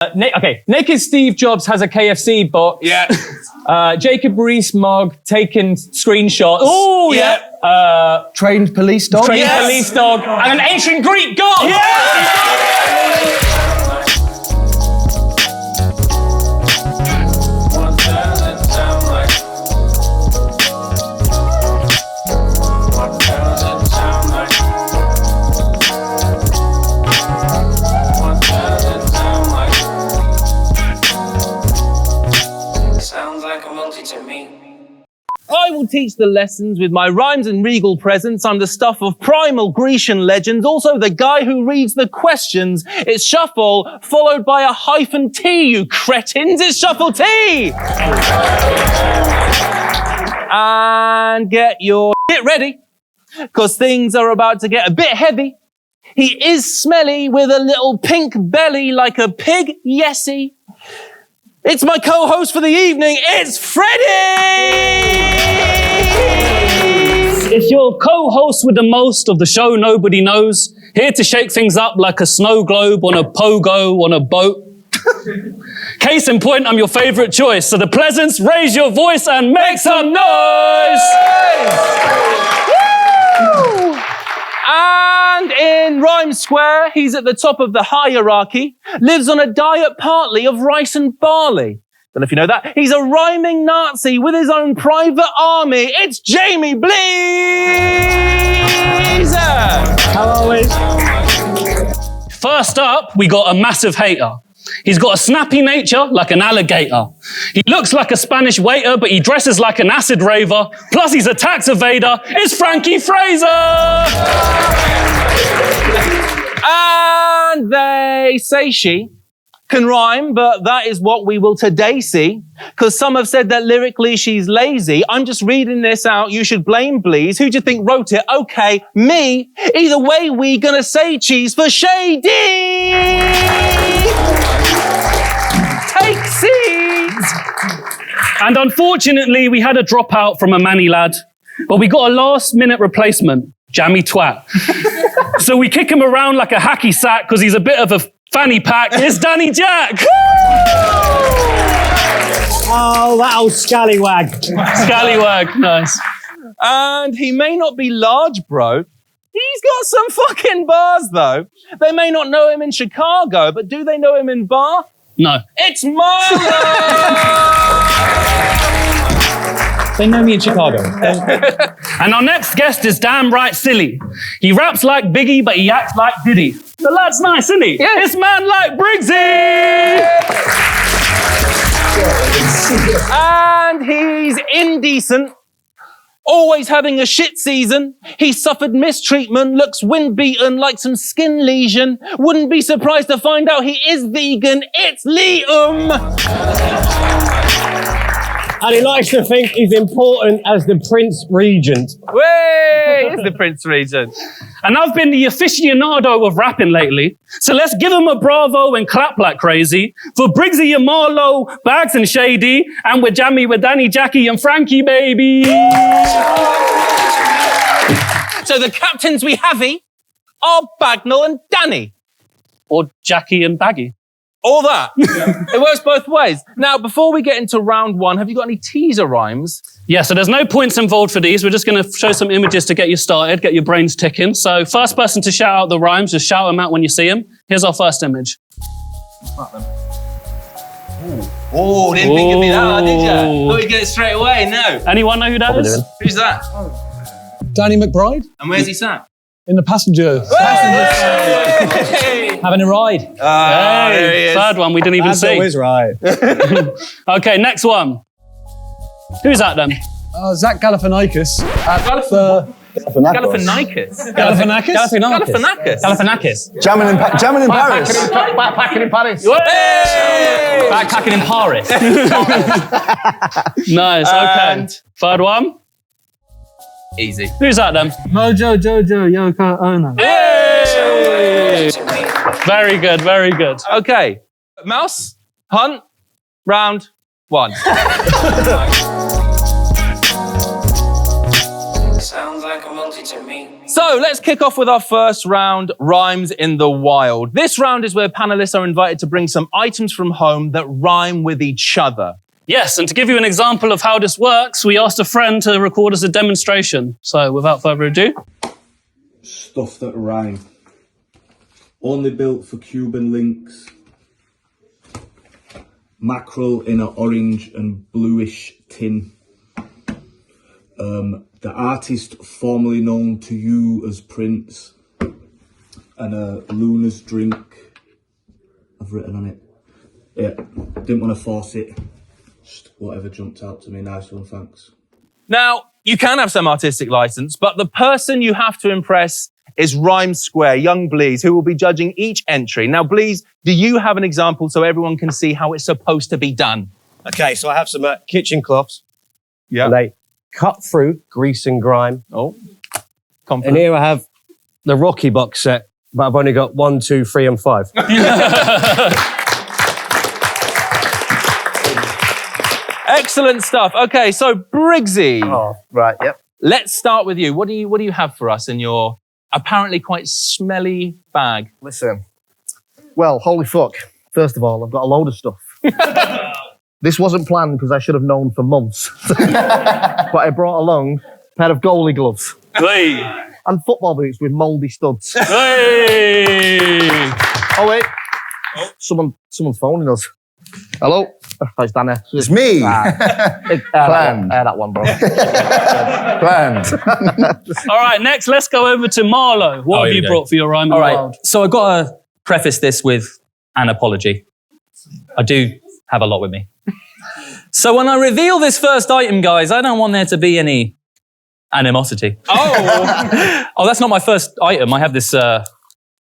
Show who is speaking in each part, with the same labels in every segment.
Speaker 1: Okay, Naked Steve Jobs has a KFC box.
Speaker 2: Yeah.
Speaker 1: Jacob Rees-Mogg taking screenshots.
Speaker 2: Oh, yeah.
Speaker 3: Trained police dog.
Speaker 1: Trained police dog. And an ancient Greek god.
Speaker 2: Yeah.
Speaker 4: I will teach the lessons with my rhymes and regal presence. I'm the stuff of primal Grecian legends, also the guy who reads the questions. It's Shuffle, followed by a hyphen T, you cretins. It's Shuffle T! And get your shit ready, because things are about to get a bit heavy. He is smelly with a little pink belly like a pig, yesy. It's my co-host for the evening, it's Freddie!
Speaker 5: It's your co-host with the most of the show nobody knows, here to shake things up like a snow globe on a pogo on a boat. Case in point, I'm your favorite choice, so the Pleasance, raise your voice and make some noise!
Speaker 4: Woo! And in Rhyme Square, he's at the top of the hierarchy, lives on a diet partly of rice and barley. Don't know if you know that. He's a rhyming Nazi with his own private army. It's Jamie Bleez!
Speaker 5: How are we? First up, we got a massive hater. He's got a snappy nature like an alligator. He looks like a Spanish waiter, but he dresses like an acid raver. Plus he's a tax evader. It's Frankie Fraser!
Speaker 4: And they say she can rhyme, but that is what we will today see. Because some have said that lyrically she's lazy. I'm just reading this out. You should blame Bleez. Who do you think wrote it? Okay, me. Either way, we gonna say cheese for Shay D. Take seats.
Speaker 5: And unfortunately, we had a dropout from a manny lad, but we got a last-minute replacement, Jammy Twat. So we kick him around like a hacky sack because he's a bit of a fanny pack. It's Danny Jaqq.
Speaker 6: Oh, that old scallywag.
Speaker 5: Scallywag, nice.
Speaker 4: And he may not be large, bro. He's got some fucking bars, though. They may not know him in Chicago, but do they know him in Bath?
Speaker 5: No.
Speaker 4: It's Marlo!
Speaker 1: They know me in Chicago.
Speaker 5: And our next guest is damn right silly. He raps like Biggie, but he acts like Diddy. The lad's nice, isn't he?
Speaker 4: Yeah.
Speaker 5: It's man like Briggzy!
Speaker 4: And he's indecent. Always having a shit season. He suffered mistreatment, looks wind-beaten like some skin lesion. Wouldn't be surprised to find out he is vegan. It's Liam!
Speaker 6: And he likes to think he's important as the Prince Regent.
Speaker 4: Way! It's the Prince Regent.
Speaker 5: And I've been the aficionado of rapping lately, so let's give him a bravo and clap like crazy for Briggzy and Marlo, Bags and Shay D, and we're jammy with Danny Jaqq and Frankie, baby.
Speaker 4: So the captains we have are Bagnall and Danny.
Speaker 5: Or Jackie and Baggy.
Speaker 4: All that. It works both ways. Now, before we get into round one, have you got any teaser rhymes?
Speaker 5: Yeah, so there's no points involved for these. We're just going to show some images to get you started, get your brains ticking. So first person to shout out the rhymes, just shout them out when you see them. Here's our first image.
Speaker 4: Oh, didn't think it'd be that, did you? Thought you'd get it straight away. No.
Speaker 5: Anyone know who that is?
Speaker 4: Who's that?
Speaker 3: Danny McBride
Speaker 4: And where's he sat?
Speaker 3: in the passenger.
Speaker 1: Having a ride.
Speaker 4: There he is.
Speaker 5: Third one we didn't even
Speaker 6: That's
Speaker 5: see.
Speaker 6: always right.
Speaker 5: Okay, next one. Who's that then?
Speaker 3: Zach Galifianakis at
Speaker 4: Galifianakis.
Speaker 1: Galifianakis.
Speaker 3: Jamming in Paris.
Speaker 6: Backpacking in Paris.
Speaker 4: Hey!
Speaker 1: Backpacking in Paris.
Speaker 5: Nice, okay.
Speaker 4: And-
Speaker 5: Third one.
Speaker 4: Easy.
Speaker 5: Who's that then?
Speaker 6: Mojo Jojo Yoko Ono.
Speaker 4: Hey!
Speaker 5: Very good, very good.
Speaker 4: Okay. Mouse, hunt, round one.
Speaker 7: Sounds like a multi to me.
Speaker 4: So let's kick off with our first round, Rhymes in the Wild. This round is where panelists are invited to bring some items from home that rhyme with each other.
Speaker 5: Yes, and to give you an example of how this works, we asked a friend to record us a demonstration. So without further ado.
Speaker 7: Stuff that rhyme. Only built for Cuban links. Mackerel in an orange and bluish tin. The artist formerly known to you as Prince. And a Luna's drink. I've written on it. Yeah, didn't want to force it. Just whatever jumped out to me. Nice one, thanks.
Speaker 4: Now, you can have some artistic license, but the person you have to impress is Rhyme Square, young Bleez, who will be judging each entry. Now, Bleez, do you have an example so everyone can see how it's supposed to be done?
Speaker 6: Okay, so I have some kitchen cloths.
Speaker 4: Yeah.
Speaker 6: And they cut through grease and grime.
Speaker 4: Oh,
Speaker 6: And
Speaker 4: confident.
Speaker 6: here I have the Rocky box set, but I've only got 1, 2, 3, and 5.
Speaker 4: Excellent stuff. Okay, so Briggzy,
Speaker 8: Oh, right, yep.
Speaker 4: let's start with you. What do you have for us in your apparently quite smelly bag?
Speaker 8: Listen. Well, holy fuck. First of all, I've got a load of stuff. This wasn't planned because I should have known for months. But I brought along a pair of goalie gloves
Speaker 5: Hey!
Speaker 8: and football boots with mouldy studs.
Speaker 5: Hey!
Speaker 8: Oh, wait. Someone's phoning us. Hello? Oh, it's Danny.
Speaker 3: It's me.
Speaker 8: Planned. That one, bro.
Speaker 3: Planned.
Speaker 5: All right, next, let's go over to Marlo. What have
Speaker 1: here
Speaker 5: you
Speaker 1: we go.
Speaker 5: brought for your Rhyme in
Speaker 1: All
Speaker 5: the
Speaker 1: right,
Speaker 5: Wild?
Speaker 1: so I've got to preface this with an apology. I do have a lot with me. So when I reveal this first item, guys, I don't want there to be any animosity.
Speaker 4: Oh,
Speaker 1: Oh, that's not my first item. I have this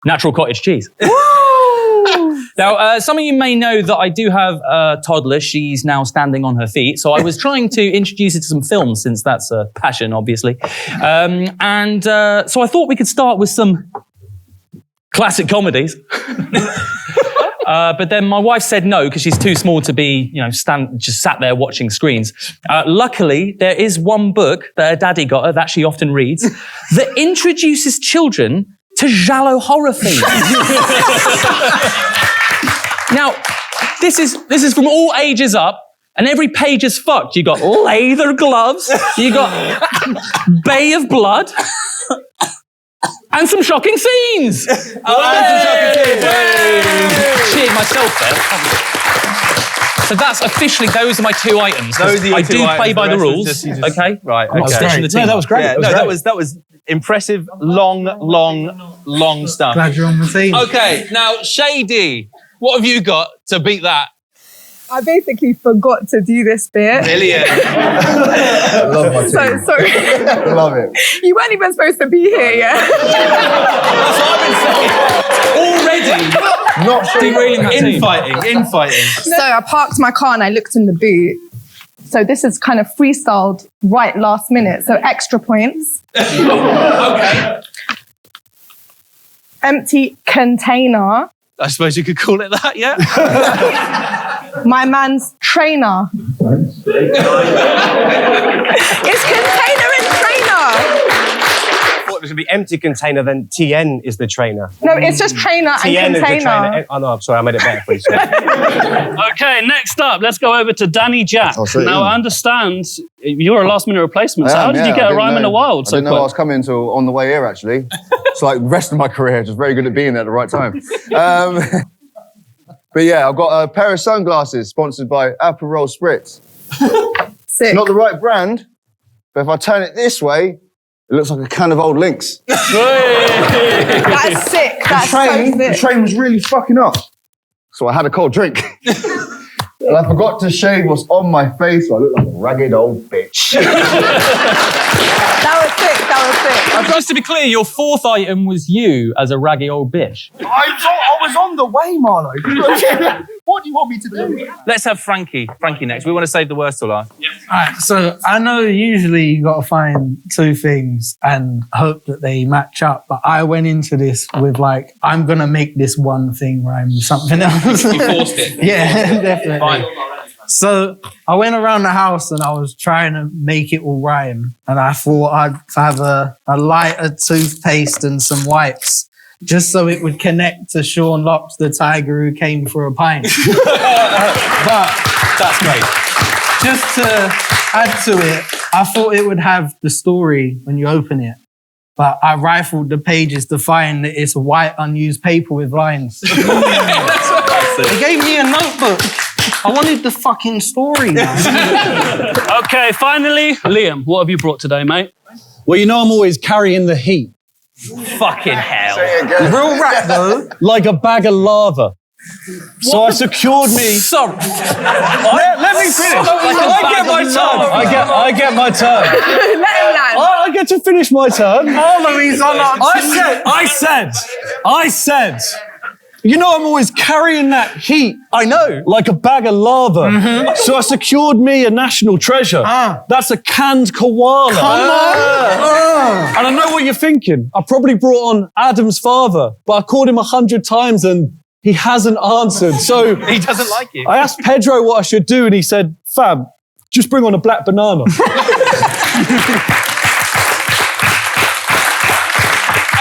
Speaker 1: natural cottage cheese. Now, some of you may know that I do have a toddler. She's now standing on her feet. So I was trying to introduce her to some films, since that's a passion, obviously. So I thought we could start with some classic comedies. But then my wife said no, because she's too small to be, just sat there watching screens. Luckily, there is one book that her daddy got her that she often reads that introduces children to giallo horror films. Now, this is from all ages up, and every page is fucked. You got leather gloves, you got Bay of Blood, and some shocking scenes. Cheered myself there. So that's officially, those are my two items.
Speaker 4: Those are your
Speaker 1: I
Speaker 4: two
Speaker 1: do
Speaker 4: items.
Speaker 1: play by
Speaker 4: The
Speaker 1: the
Speaker 4: rest
Speaker 1: rules,
Speaker 4: was just- you just-
Speaker 1: okay?
Speaker 4: right.
Speaker 1: I'm not
Speaker 4: okay.
Speaker 1: stretching the team.
Speaker 3: No, that was great.
Speaker 4: Yeah, that was impressive, long stuff.
Speaker 9: Glad you're on the scene.
Speaker 4: Okay, now Shay D, what have you got to beat that?
Speaker 10: I basically forgot to do this bit.
Speaker 4: Brilliant.
Speaker 3: Love my team.
Speaker 10: So sorry.
Speaker 3: Love it.
Speaker 10: You weren't even supposed to be here yet.
Speaker 4: That's what I've been saying. Already
Speaker 3: Not sure.
Speaker 1: Derailing that team.
Speaker 4: infighting.
Speaker 10: So I parked my car and I looked in the boot. So this is kind of freestyled right last minute. So extra points.
Speaker 4: Okay.
Speaker 10: Empty container.
Speaker 4: I suppose you could call it that, yeah?
Speaker 10: My man's trainer. It's container and trainer.
Speaker 6: I thought it was going to be empty container, then TN is the trainer.
Speaker 10: No, it's just trainer and
Speaker 6: TN is the
Speaker 10: container.
Speaker 6: trainer. Oh, no, I'm sorry, I made it better, please.
Speaker 5: Okay, next up, let's go over to Danny Jaqq.
Speaker 3: Oh, sweet.
Speaker 5: Now, I understand you're a last-minute replacement, so how did you get a Rhyme in the Wild so
Speaker 3: I didn't know I
Speaker 5: quick?
Speaker 3: was coming until on the way here, actually. It's like the rest of my career, just very good at being there at the right time. But yeah, I've got a pair of sunglasses sponsored by Aperol Spritz.
Speaker 10: Sick.
Speaker 3: It's not the right brand, but if I turn it this way, it looks like a can of old Lynx.
Speaker 10: That's sick. That's so
Speaker 3: The
Speaker 10: sick.
Speaker 3: train was really fucking up. So I had a cold drink. And I forgot to shave what's on my face, so I look like a ragged old bitch.
Speaker 10: That was sick. That was sick.
Speaker 1: Just to be clear, your fourth item was you as a raggy old bitch.
Speaker 3: I was on the way, Marlo. What do you want me to do?
Speaker 4: Let's have Frankie next. We want to save the worst till last.
Speaker 9: Alright, so I know usually you got to find two things and hope that they match up, but I went into this with like, I'm going to make this one thing rhyme with something else.
Speaker 4: You forced it.
Speaker 9: Yeah, definitely.
Speaker 4: Fine.
Speaker 9: So I went around the house and I was trying to make it all rhyme. And I thought I'd have a lighter toothpaste and some wipes just so it would connect to Sean Locks, the tiger who came for a pint. But
Speaker 4: That's great.
Speaker 9: just to add to it, I thought it would have the story when you open it. But I rifled the pages to find that it's white unused paper with lines. They gave me a notebook. I wanted the fucking story, man.
Speaker 5: Okay, finally, Liam, what have you brought today, mate?
Speaker 2: Well, you know I'm always carrying the heat.
Speaker 4: Fucking hell.
Speaker 9: Real rap, though.
Speaker 2: Like a bag of lava. So I secured me...
Speaker 4: Sorry.
Speaker 2: Let me finish. I get my turn. I get my turn.
Speaker 10: Let him land.
Speaker 2: I get to finish my turn.
Speaker 9: Marlo, he's on our team.
Speaker 2: I said, you know I'm always carrying that heat. I know. Like a bag of lava.
Speaker 9: Mm-hmm.
Speaker 2: So I secured me a national treasure. That's a canned koala.
Speaker 9: Come on.
Speaker 2: And I know what you're thinking. I probably brought on Adam's father, but I called him 100 times and he hasn't answered. So
Speaker 4: He doesn't like you.
Speaker 2: I asked Pedro what I should do and he said, fam, just bring on a black banana.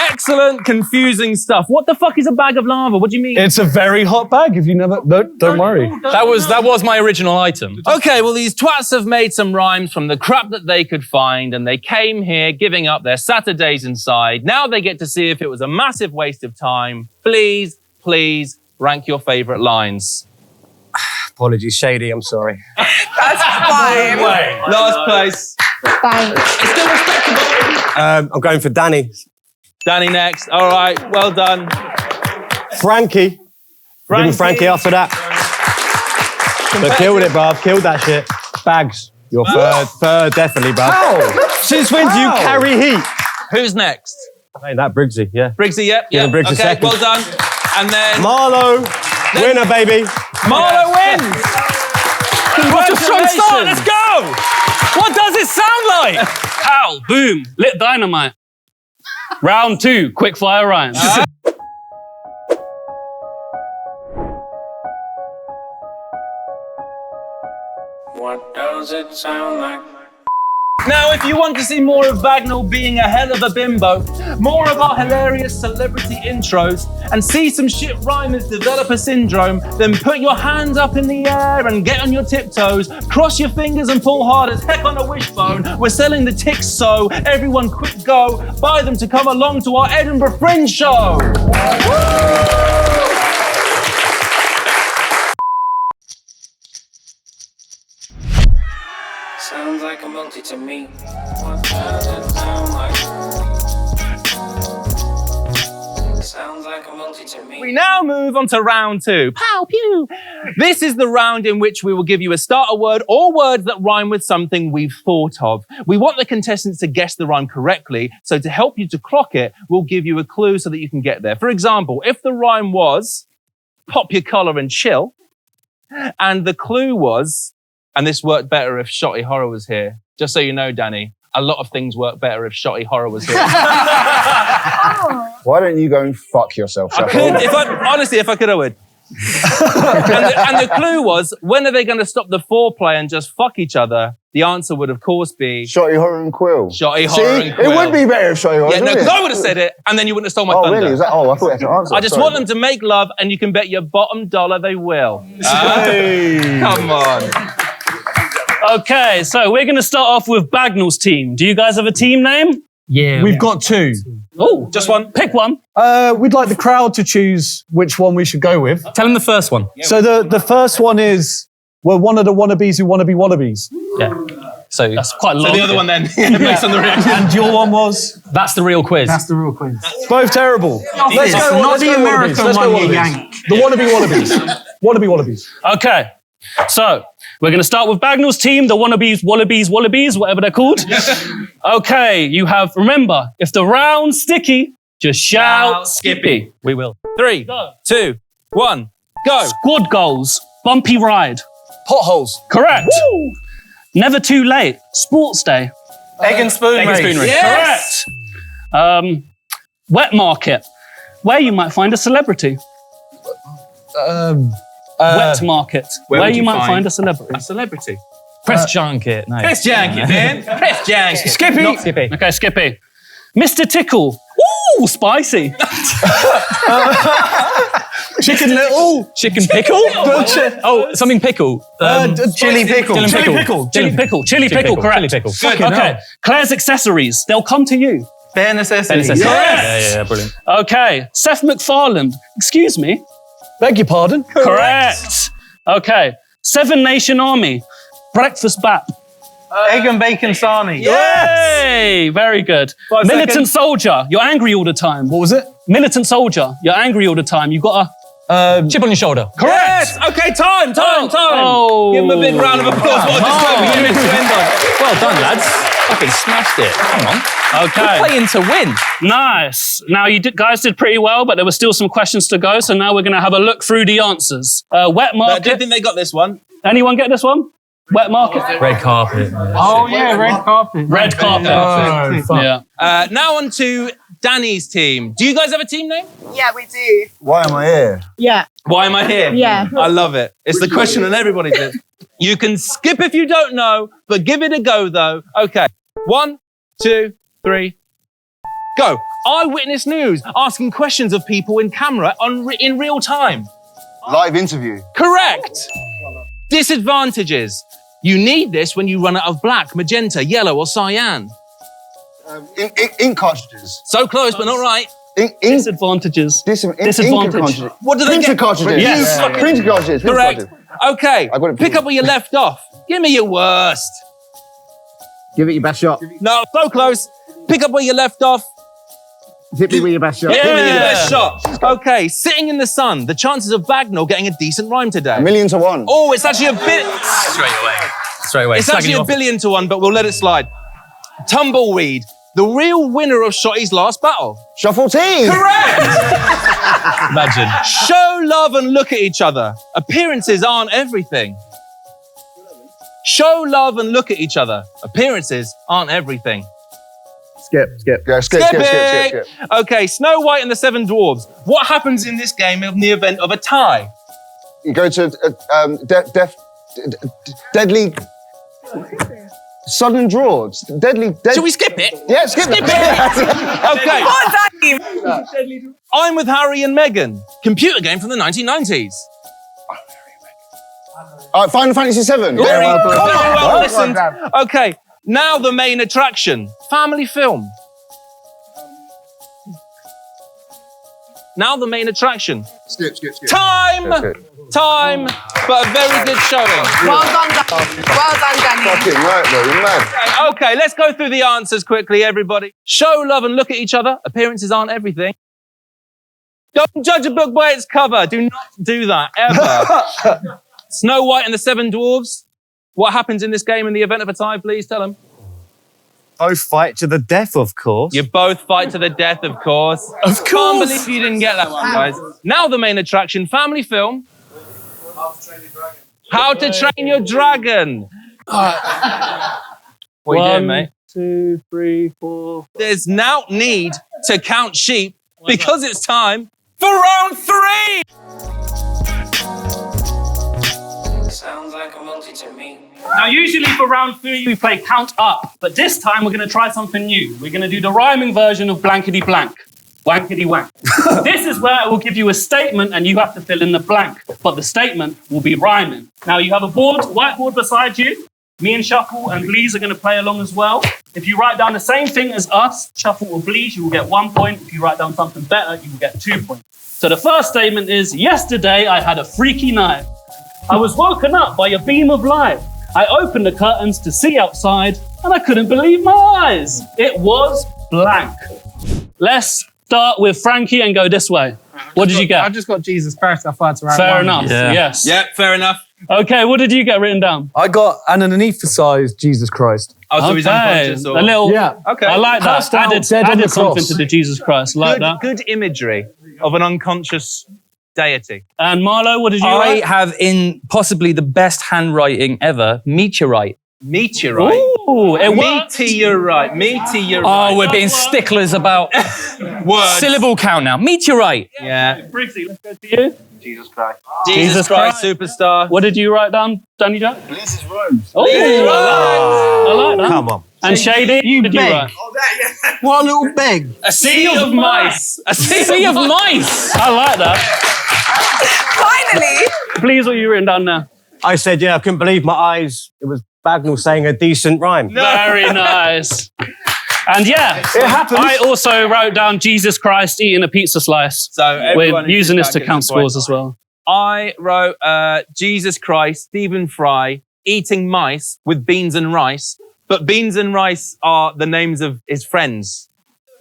Speaker 4: Excellent, confusing stuff. What the fuck is a bag of lava? What do you mean?
Speaker 2: It's a very hot bag if you never... No, don't worry.
Speaker 1: That was my original item.
Speaker 4: Okay, well, these twats have made some rhymes from the crap that they could find, and they came here giving up their Saturdays inside. Now they get to see if it was a massive waste of time. Please rank your favourite lines.
Speaker 6: Apologies, Shay D, I'm sorry.
Speaker 10: That's fine.
Speaker 4: Last place.
Speaker 10: Thanks.
Speaker 4: It's still respectable.
Speaker 6: I'm going for Danny.
Speaker 4: Danny next. All right, well done.
Speaker 6: Frankie. Give me Frankie after that. But killed it, bruv. Killed that shit. Bags. You're third, definitely, bruv.
Speaker 2: How? Since when do you carry heat?
Speaker 4: Who's next?
Speaker 6: Hey, that Briggzy, yeah.
Speaker 4: Briggzy, yep.
Speaker 6: Yeah, Briggzy
Speaker 4: okay,
Speaker 6: second.
Speaker 4: well done. And then
Speaker 6: Marlo, winner, baby.
Speaker 4: Marlo wins.
Speaker 5: What a strong start,
Speaker 4: Congratulations.
Speaker 5: let's go! What does it sound like? Pow, boom, lit dynamite. Round 2, quick fire rhymes.
Speaker 11: What does it sound like?
Speaker 4: Now, if you want to see more of Bagnall being a hell of a bimbo, more of our hilarious celebrity intros, and see some shit rhymers develop a syndrome, then put your hands up in the air and get on your tiptoes, cross your fingers and pull hard as heck on a wishbone. We're selling the ticks, so everyone quick go, buy them to come along to our Edinburgh Fringe show.
Speaker 11: Sounds like a multi to me. What does it sound like? Sounds like a multi to me.
Speaker 4: We now move on to round 2. Pow, pew. This is the round in which we will give you a starter word or words that rhyme with something we've thought of. We want the contestants to guess the rhyme correctly, so to help you to clock it, we'll give you a clue so that you can get there. For example, if the rhyme was pop your collar and chill, and the clue was, and this worked better if Shotty Horror was here. Just so you know, Danny, a lot of things work better if Shotty Horror was here.
Speaker 3: Why don't you go and fuck yourself,
Speaker 4: I
Speaker 3: Shuffle?
Speaker 4: could, if I could, I would. and the clue was, when are they going to stop the foreplay and just fuck each other? The answer would, of course, be...
Speaker 3: Shotty Horror and Quill.
Speaker 4: Shotty Horror and Quill.
Speaker 3: It would be better if Shotty Horror,
Speaker 4: Yeah, no,
Speaker 3: wouldn't
Speaker 4: because
Speaker 3: it?
Speaker 4: I would have said it, and then you wouldn't have stolen my
Speaker 3: Oh,
Speaker 4: thunder.
Speaker 3: really? Is that? Oh, I thought you had to answer.
Speaker 4: I just want them to make love, and you can bet your bottom dollar they will. Come on.
Speaker 5: Okay, so we're going to start off with Bagnall's team. Do you guys have a team name?
Speaker 6: Yeah.
Speaker 2: We've got 2.
Speaker 5: Oh,
Speaker 4: Just one.
Speaker 5: pick one.
Speaker 2: We'd like the crowd to choose which one we should go with.
Speaker 1: Tell him the first one.
Speaker 2: So the first one is, we're one of the wannabes who wanna be wannabes.
Speaker 1: Yeah. So
Speaker 5: That's quite long.
Speaker 4: So the other one then, based on the reaction.
Speaker 2: And your one was?
Speaker 1: that's the real quiz.
Speaker 9: That's the real quiz.
Speaker 2: Both terrible. Let's go,
Speaker 9: Not
Speaker 2: let's
Speaker 9: the
Speaker 2: go
Speaker 9: American
Speaker 2: wannabes. Let's go
Speaker 9: one, you
Speaker 2: wannabes.
Speaker 9: yank.
Speaker 2: The wannabe wannabes. Wannabe wannabes.
Speaker 5: Okay, so we're going to start with Bagnall's team, the wannabes, wallabies, whatever they're called. Okay, you have, remember, if the round's sticky, just shout Skippy.
Speaker 1: We will.
Speaker 4: 3, 2, 1, go.
Speaker 5: Squad goals, bumpy ride.
Speaker 2: Potholes.
Speaker 5: Correct. Never too late, sports day.
Speaker 9: Egg and spoon race.
Speaker 4: Yes.
Speaker 5: Correct. Wet market, where you might find a celebrity. Wet market. Where
Speaker 4: would
Speaker 5: you
Speaker 4: you
Speaker 5: might
Speaker 4: find
Speaker 5: find a celebrity.
Speaker 4: A celebrity.
Speaker 1: Press junket. No.
Speaker 4: Press junket, man. Press junket.
Speaker 1: Skippy. Not Skippy.
Speaker 5: Okay, Skippy. Mr. Tickle. Ooh, spicy.
Speaker 2: Chicken Little.
Speaker 1: Chicken pickle? Oh, something pickle.
Speaker 2: Chili pickle.
Speaker 1: Chili pickle.
Speaker 5: Chili pickle, correct.
Speaker 1: Chili pickle.
Speaker 5: Okay, Claire's accessories. They'll come to you.
Speaker 9: Bare necessities.
Speaker 1: Yeah, brilliant.
Speaker 5: Okay, Seth MacFarlane. Excuse me.
Speaker 2: Beg your pardon?
Speaker 5: Correct. Okay, Seven Nation Army. Breakfast bap.
Speaker 9: Egg and bacon sarnie.
Speaker 5: Yay! Very good.
Speaker 9: 5
Speaker 5: Militant
Speaker 9: seconds.
Speaker 5: soldier. You're angry all the time.
Speaker 2: What was it?
Speaker 5: Militant soldier. You're angry all the time. You got
Speaker 1: Chip on your shoulder.
Speaker 5: Correct.
Speaker 4: Yes. Okay, time.
Speaker 5: Oh.
Speaker 4: Give him a big round of applause. What a discovery to end on.
Speaker 1: Well done, lads. Fucking smashed it. Come on.
Speaker 5: Okay.
Speaker 1: We're playing to win.
Speaker 5: Nice. Now, guys did pretty well, but there were still some questions to go. So now we're going to have a look through the answers. Wet
Speaker 4: I
Speaker 5: market.
Speaker 4: don't think they got this one.
Speaker 5: Anyone get this one? Wet market.
Speaker 1: Red carpet.
Speaker 9: Oh, yeah, red carpet.
Speaker 5: Red carpet. Yeah.
Speaker 4: Now on to Danny's team. Do you guys have a team name?
Speaker 10: Yeah, we do.
Speaker 3: Why am I here?
Speaker 10: Yeah.
Speaker 4: Why am I here?
Speaker 10: Yeah.
Speaker 4: I love it. It's the question on everybody's list. You can skip if you don't know, but give it a go though. Okay. 1, 2, 3, go. Eyewitness news, asking questions of people in camera in real time.
Speaker 3: Live interview.
Speaker 4: Correct. Disadvantages. You need this when you run out of black, magenta, yellow, or cyan.
Speaker 3: Ink cartridges.
Speaker 4: So close, but not right.
Speaker 5: Disadvantages.
Speaker 3: Disadvantage.
Speaker 4: What do they
Speaker 3: Printer
Speaker 4: get?
Speaker 3: cartridges.
Speaker 5: Yes.
Speaker 3: Printer cartridges.
Speaker 4: Correct. Okay.
Speaker 3: I got it.
Speaker 4: Pick up where you left off. Give me your worst.
Speaker 8: Give it your best shot.
Speaker 4: No, so close. Pick up where you left off.
Speaker 8: Hit me with your best shot.
Speaker 4: Give me your best shot. Okay, sitting in the sun. The chances of Bagnall getting a decent rhyme today.
Speaker 3: 1,000,000 to 1.
Speaker 4: Oh, it's actually a bit.
Speaker 1: Straight away.
Speaker 4: It's actually a billion to 1, but we'll let it slide. Tumbleweed. The real winner of Shotty's last battle.
Speaker 3: Shuffle team.
Speaker 4: Correct!
Speaker 1: Imagine.
Speaker 4: Show love and look at each other. Appearances aren't everything. Show love and look at each other. Appearances aren't everything.
Speaker 8: Skip.
Speaker 3: Yeah, skip.
Speaker 4: Okay, Snow White and the Seven Dwarves. What happens in this game in the event of a tie?
Speaker 3: You go to deadly. Sudden draws. Deadly.
Speaker 4: Should we skip it?
Speaker 3: Yeah, skip it.
Speaker 4: Okay. I'm with Harry and Meghan. Computer game from the 1990s.
Speaker 3: Final Fantasy VII.
Speaker 4: Very well listened. Okay, now the main attraction. Family film. Now the main attraction.
Speaker 3: Skip.
Speaker 4: Time! Time, but a very good showing.
Speaker 10: Well done, Danny. Well done, Danny.
Speaker 3: Fucking right, bro. You're mad.
Speaker 4: Okay, let's go through the answers quickly, everybody. Show love and look at each other. Appearances aren't everything. Don't judge a book by its cover. Do not do that, ever. Snow White and the Seven Dwarves. What happens in this game in the event of a tie, please tell them.
Speaker 6: Both fight to the death, of course.
Speaker 4: You both fight to the death, of course. Of course. Can't believe you didn't get that one, guys. Now the main attraction, family film. How to Train Your Dragon. What are you doing, mate?
Speaker 5: 2, 3, 4.
Speaker 4: There's now need to count sheep because it's time for round 3.
Speaker 11: Sounds like a multi to me.
Speaker 5: Now, usually for round 3, we play count up, but this time we're going to try something new. We're going to do the rhyming version of blankety blank. Wankety-Wank. This is where I will give you a statement and you have to fill in the blank, but the statement will be rhyming. Now, you have a whiteboard beside you. Me and Shuffle and Bleez are going to play along as well. If you write down the same thing as us, Shuffle or Bleez, you will get 1 point. If you write down something better, you will get 2 points. So the first statement is, yesterday I had a freaky night. I was woken up by a beam of light. I opened the curtains to see outside and I couldn't believe my eyes. It was blank. Let's start with Frankie and go this way. What did you get?
Speaker 9: I just got Jesus Christ. I thought to write
Speaker 5: Fair
Speaker 9: one.
Speaker 5: enough, yes.
Speaker 4: Yeah, fair enough.
Speaker 5: Okay, what did you get written down?
Speaker 2: I got an anaesthetised Jesus Christ.
Speaker 4: Oh, so he's unconscious or...
Speaker 5: A little,
Speaker 2: Yeah.
Speaker 4: Okay.
Speaker 5: I like that.
Speaker 2: Passed out dead on
Speaker 5: Added
Speaker 2: the
Speaker 5: something
Speaker 2: cross.
Speaker 5: to the Jesus Christ, like that.
Speaker 4: Good imagery of an unconscious deity.
Speaker 5: And Marlo, what did you
Speaker 1: I
Speaker 5: write?
Speaker 1: have in possibly the best handwriting ever, meteorite.
Speaker 4: Meteorite.
Speaker 5: Ooh, it worked.
Speaker 4: Meteorite.
Speaker 1: Oh, we're being sticklers about
Speaker 4: Words.
Speaker 1: syllable count now. Meteorite.
Speaker 4: Yeah.
Speaker 5: Briggzy, let's go to you.
Speaker 8: Jesus Christ.
Speaker 4: Jesus Christ, superstar.
Speaker 5: What did you write down, Danny Jaqq?
Speaker 3: Bleez's rhymes.
Speaker 5: Oh, I like that.
Speaker 6: Come on.
Speaker 5: And Shay D,
Speaker 9: You
Speaker 5: what did you
Speaker 9: beg.
Speaker 5: write?
Speaker 9: What a little beg.
Speaker 4: A sea of mice. A
Speaker 1: Sea of mice.
Speaker 5: I like that.
Speaker 10: Finally.
Speaker 5: Please, what you written down now?
Speaker 6: I said, yeah, I couldn't believe my eyes. It was Bagnall saying a decent rhyme.
Speaker 5: Very nice. And yeah,
Speaker 6: It happens.
Speaker 5: I also wrote down Jesus Christ eating a pizza slice.
Speaker 4: So everyone
Speaker 5: We're using this to
Speaker 4: gets
Speaker 5: count
Speaker 4: a point.
Speaker 5: scores as well.
Speaker 4: I wrote Jesus Christ, Stephen Fry, eating mice with beans and rice. But beans and rice are the names of his friends.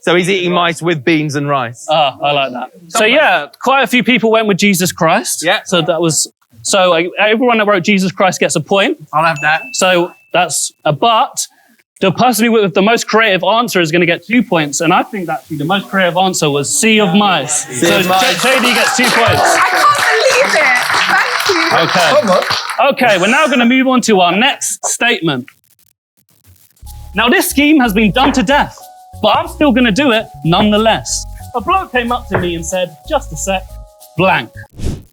Speaker 4: So he's eating mice with beans and rice.
Speaker 5: Ah, I like that. So yeah, quite a few people went with Jesus Christ.
Speaker 4: Yeah.
Speaker 5: So that was, everyone that wrote Jesus Christ gets a point.
Speaker 9: I'll have that.
Speaker 5: So that's a but. The person with the most creative answer is going to get 2 points. And I think actually the most creative answer was Sea of Mice. So JD gets 2 points.
Speaker 10: I can't believe it. Thank you.
Speaker 5: Okay.
Speaker 3: Come on.
Speaker 5: Okay, we're now going to move on to our next statement. Now, this scheme has been done to death, but I'm still going to do it nonetheless. A bloke came up to me and said, just a sec, blank.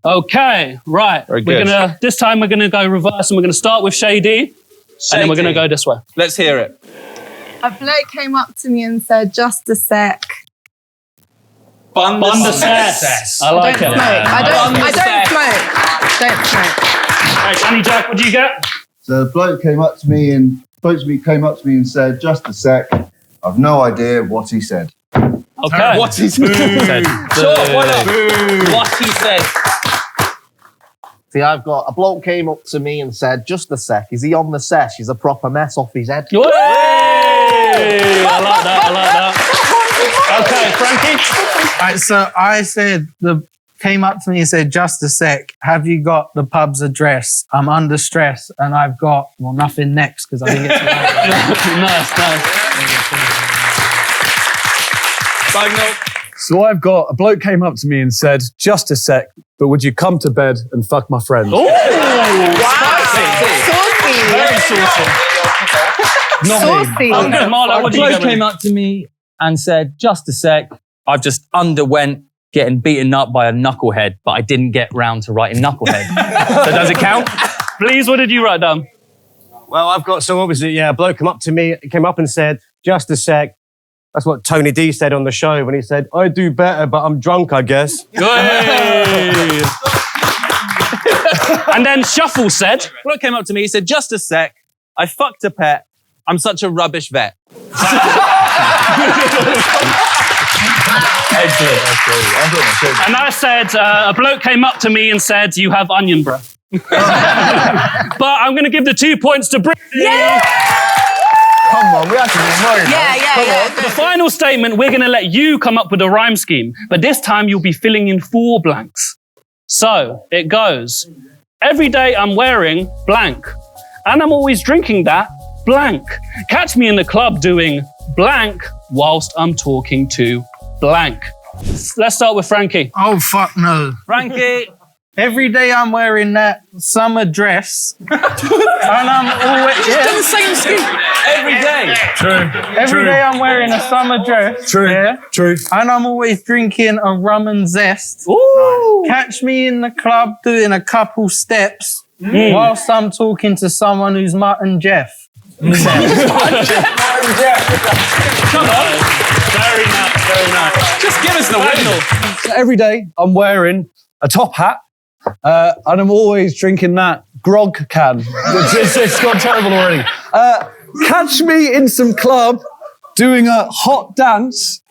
Speaker 5: Okay, right.
Speaker 4: Very
Speaker 5: We're
Speaker 4: good.
Speaker 5: gonna, this time we're going to go reverse and we're going to start with Shay D, and then we're going to go this way.
Speaker 4: Let's hear it.
Speaker 10: A bloke came up to me and said, just a sec.
Speaker 5: Bun the cess. I like
Speaker 10: Don't
Speaker 5: it.
Speaker 10: smoke. I don't smoke.
Speaker 5: Hey, Danny Jaqq, what do you get?
Speaker 3: So the bloke came up to me and said, just a sec. I've no idea what he said.
Speaker 5: Okay.
Speaker 1: What he said. Sure, why not? What he said.
Speaker 8: See, I've got a bloke came up to me and said, just a sec, is he on the sesh? He's a proper mess off his head.
Speaker 5: Yay! I like that. Okay, Frankie?
Speaker 9: Right, so I said, came up to me and said, just a sec, have you got the pub's address? I'm under stress and I've got, well, nothing next because I didn't get to write it.
Speaker 2: Bagnall. So I've got a bloke came up to me and said, just a sec, but would you come to bed and fuck my friend?
Speaker 5: Oh,
Speaker 10: Saucy. Saucy.
Speaker 5: I'm good, Marlo.
Speaker 1: A
Speaker 5: What did you
Speaker 1: bloke
Speaker 5: get?
Speaker 1: came up to me and said, just a sec, I've just underwent getting beaten up by a knucklehead, but I didn't get round to writing knucklehead. So does it count?
Speaker 5: Please, what did you write down?
Speaker 6: Well, I've got, so obviously, yeah, a bloke came up and said, just a sec. That's what Tony D said on the show when he said, I do better, but I'm drunk, I guess.
Speaker 5: Hey. And then Shuffle said,
Speaker 4: Bloke came up to me, he said, just a sec, I fucked a pet, I'm such a rubbish vet.
Speaker 1: Excellent.
Speaker 5: and I said, a bloke came up to me and said, you have onion breath. But I'm going to give the 2 points to Briggzy.
Speaker 3: Come on, we have to be worried.
Speaker 10: Yeah.
Speaker 5: The final statement, we're going to let you come up with a rhyme scheme, but this time you'll be filling in 4 blanks. So it goes, every day I'm wearing blank, and I'm always drinking that blank. Catch me in the club doing blank whilst I'm talking to blank. Let's start with Frankie.
Speaker 9: Oh, fuck no.
Speaker 4: Frankie,
Speaker 9: Every day I'm wearing that summer dress. And I'm always...
Speaker 1: The same scheme.
Speaker 4: every day.
Speaker 9: Every day I'm wearing a summer dress.
Speaker 2: True.
Speaker 9: And I'm always drinking a rum and zest.
Speaker 5: Ooh.
Speaker 9: Catch me in the club doing a couple steps whilst I'm talking to someone who's Mutt and Jeff.
Speaker 5: Come on. Very nice.
Speaker 1: Just give us the windle.
Speaker 2: So every day I'm wearing a top hat and I'm always drinking that grog can. It's gone terrible already. Catch me in some club doing a hot dance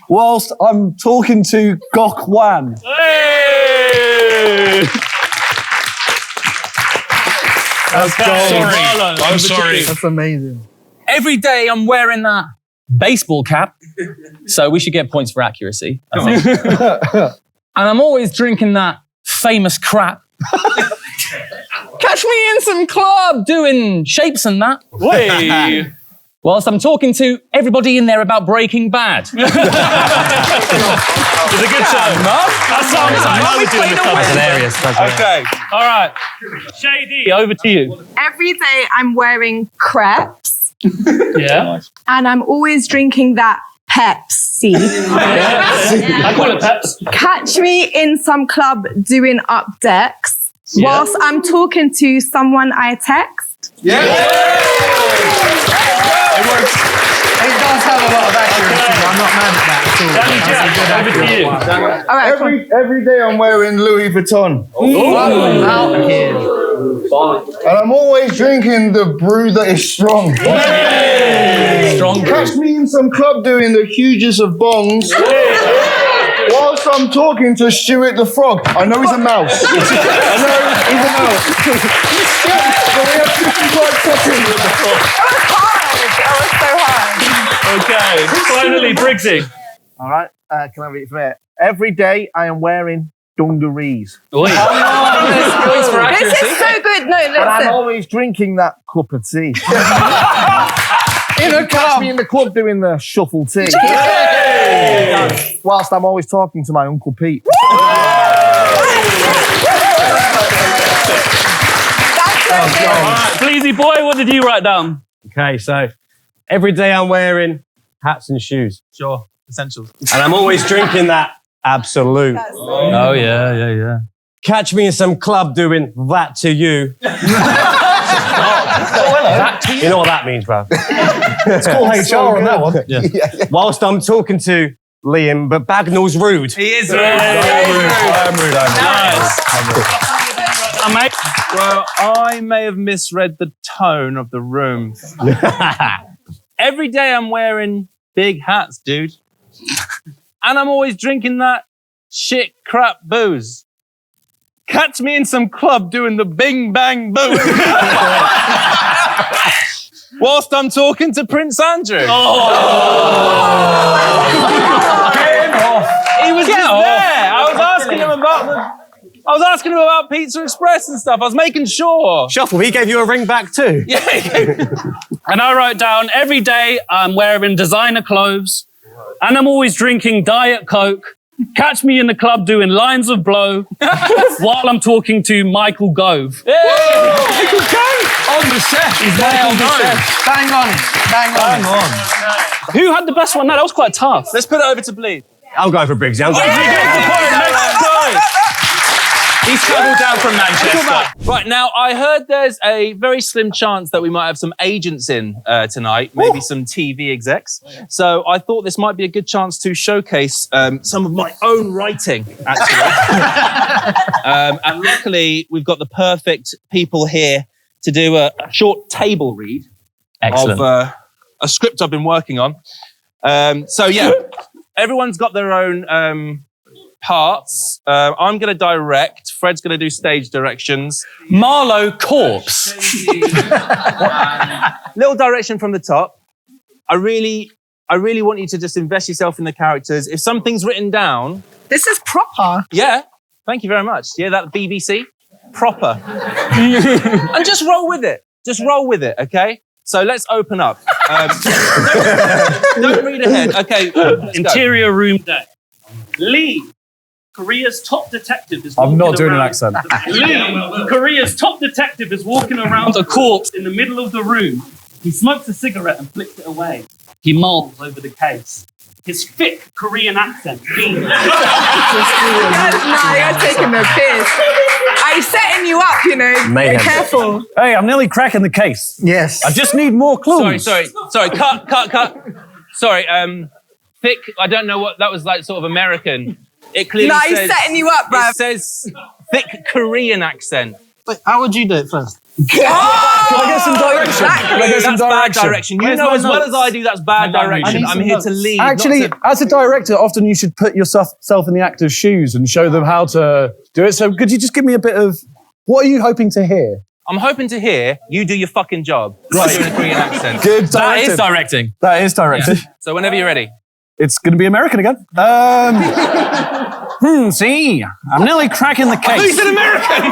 Speaker 2: whilst I'm talking to Gok Wan.
Speaker 5: Hey!
Speaker 12: I'm sorry.
Speaker 9: That's amazing.
Speaker 1: Every day I'm wearing that baseball cap. So we should get points for accuracy, I think. And I'm always drinking that famous crap. Catch me in some club doing shapes and that.
Speaker 5: Hey!
Speaker 1: Whilst I'm talking to everybody in there about Breaking Bad.
Speaker 5: It's a good show. That sounds like I would do in the club.
Speaker 6: That's hilarious.
Speaker 4: Okay.
Speaker 5: All right. Shay D, over to you.
Speaker 10: Every day I'm wearing crepes
Speaker 5: Yeah.
Speaker 10: and I'm always drinking that Pepsi.
Speaker 5: I call it Peps.
Speaker 10: Catch me in some club doing up decks whilst I'm talking to someone I text.
Speaker 9: It works. It does have a lot of accuracy. I'm not mad at that at all.
Speaker 5: Danny Jaqq, over to you.
Speaker 10: All right,
Speaker 3: Every day I'm wearing Louis Vuitton.
Speaker 9: Out of here.
Speaker 3: And I'm always drinking the brew that is strong.
Speaker 1: Strong.
Speaker 3: Catch me in some club doing the hugest of bongs. Whilst I'm talking to Stuart the Frog. I know he's a mouse. I know he's a mouse. But we have 55 seconds.
Speaker 10: That was so hard.
Speaker 5: Okay, finally, Briggzy.
Speaker 8: All right, can I read it from here? Every day I am wearing dungarees.
Speaker 5: Oi.
Speaker 10: This is so good. No,
Speaker 8: And I'm
Speaker 10: listen.
Speaker 8: always drinking that cup of tea.
Speaker 9: In a
Speaker 8: Catch me in the club doing the shuffle tea. Whilst I'm always talking to my Uncle Pete.
Speaker 5: Bleezy boy, what did you write down?
Speaker 6: Okay, so every day I'm wearing hats and shoes.
Speaker 4: Sure. Essentials.
Speaker 6: And I'm always drinking that absolute.
Speaker 1: Oh, yeah.
Speaker 6: Catch me in some club doing that to you. You know what that means, bro.
Speaker 2: It's called HR on that one.
Speaker 6: Whilst I'm talking to Liam, but Bagnall's rude.
Speaker 4: He is rude.
Speaker 2: I'm rude.
Speaker 4: Nice.
Speaker 5: Mate.
Speaker 4: Well, I may have misread the tone of the room. Every day I'm wearing big hats, dude. And I'm always drinking that shit crap booze. Catch me in some club doing the bing bang boom. Whilst I'm talking to Prince Andrew. He was just there. I was asking him about Pizza Express and stuff. I was making sure.
Speaker 6: Shuffle, he gave you a ring back too.
Speaker 4: Yeah.
Speaker 5: And I wrote down, every day I'm wearing designer clothes and I'm always drinking Diet Coke. Catch me in the club doing lines of blow while I'm talking to Michael Gove.
Speaker 4: Michael Gove! On the set. He's Michael Gove.
Speaker 9: Bang on it. Bang on.
Speaker 5: Who had the best one? No, that was quite tough.
Speaker 4: Let's put it over to Bleez.
Speaker 6: I'm going for Briggzy.
Speaker 4: He's travelled down from Manchester. Right, now I heard there's a very slim chance that we might have some agents in tonight, maybe some TV execs. So I thought this might be a good chance to showcase some of my own writing, actually. And luckily, we've got the perfect people here to do a short table read of a script I've been working on. So yeah, everyone's got their own parts. I'm going to direct. Fred's going to do stage directions.
Speaker 1: Marlo corpse.
Speaker 4: Little direction from the top. I really want you to just invest yourself in the characters. If something's written down...
Speaker 10: This is proper.
Speaker 4: Yeah. Thank you very much. Yeah, that BBC? Proper. And just roll with it. Just roll with it, okay? So let's open up. Don't read ahead. Okay.
Speaker 5: Interior room day. Lee, Korea's top detective is
Speaker 2: I'm not doing an accent.
Speaker 5: Lee, Korea's top detective is walking around a corpse in the middle of the room. He smokes a cigarette and flicks it away. He mulls over the case. His thick Korean accent.
Speaker 10: You're taking the piss. I'm setting you up, you know. Be careful.
Speaker 2: Hey, I'm nearly cracking the case.
Speaker 9: Yes.
Speaker 2: I just need more clues.
Speaker 4: Sorry. Cut. Sorry, thick, I don't know what, that was like sort of American. It clearly
Speaker 10: he's setting you up, bruv.
Speaker 4: It says thick Korean accent.
Speaker 9: Wait, how would you do it first?
Speaker 2: Can I get some direction?
Speaker 4: That's bad direction. You know as well as I do that's bad direction. I'm here to lead.
Speaker 2: Actually, as a director, often you should put yourself in the actor's shoes and show them how to do it. So could you just give me a bit of, what are you hoping to hear?
Speaker 4: I'm hoping to hear you do your fucking job.
Speaker 2: Right.
Speaker 4: Doing a Korean accent.
Speaker 2: Good
Speaker 1: That
Speaker 2: directed.
Speaker 1: is directing.
Speaker 2: That is directed.
Speaker 4: Yeah. So whenever you're ready.
Speaker 2: It's going to be American again. See, I'm nearly cracking the case.
Speaker 4: Who's an American?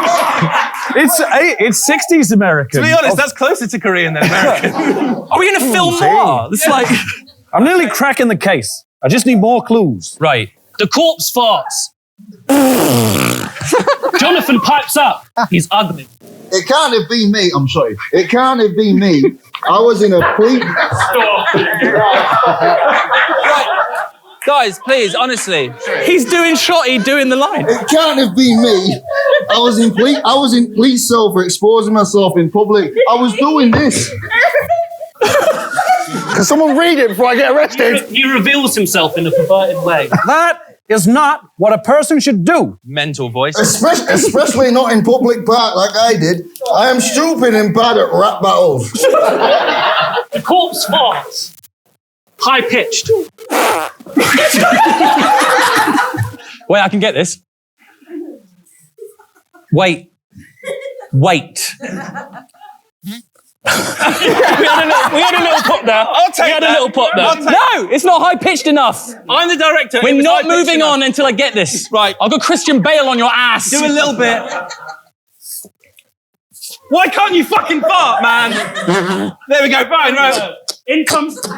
Speaker 2: It's 60s American.
Speaker 4: To be honest, that's closer to Korean than American.
Speaker 1: Are we going to film more? It's like...
Speaker 2: I'm nearly cracking the case. I just need more clues.
Speaker 1: Right.
Speaker 5: The corpse farts. Jonathan pipes up. He's ugly.
Speaker 3: It can't have been me. I'm sorry. It can't have been me. I was in a pleat.
Speaker 4: Guys, please, honestly.
Speaker 1: He's doing Shotty, doing the line.
Speaker 3: It can't have been me. I was in police cell for exposing myself in public. I was doing this.
Speaker 8: Can someone read it before I get arrested?
Speaker 5: He reveals himself in a perverted way.
Speaker 2: That is not what a person should do.
Speaker 4: Mental voice.
Speaker 3: Especially not in public park like I did. I am stupid and bad at rap battles.
Speaker 5: The corpse farts. High pitched.
Speaker 1: Wait, I can get this. Wait.
Speaker 5: We had a little pop there. We had a little pop there.
Speaker 1: No, it's not high pitched enough.
Speaker 4: I'm the director.
Speaker 1: We're not moving on until I get this.
Speaker 4: Right.
Speaker 1: I'll go Christian Bale on your ass.
Speaker 4: Do a little bit. Why can't you fucking fart, man? There we go, fine, right.
Speaker 5: In comes...
Speaker 4: How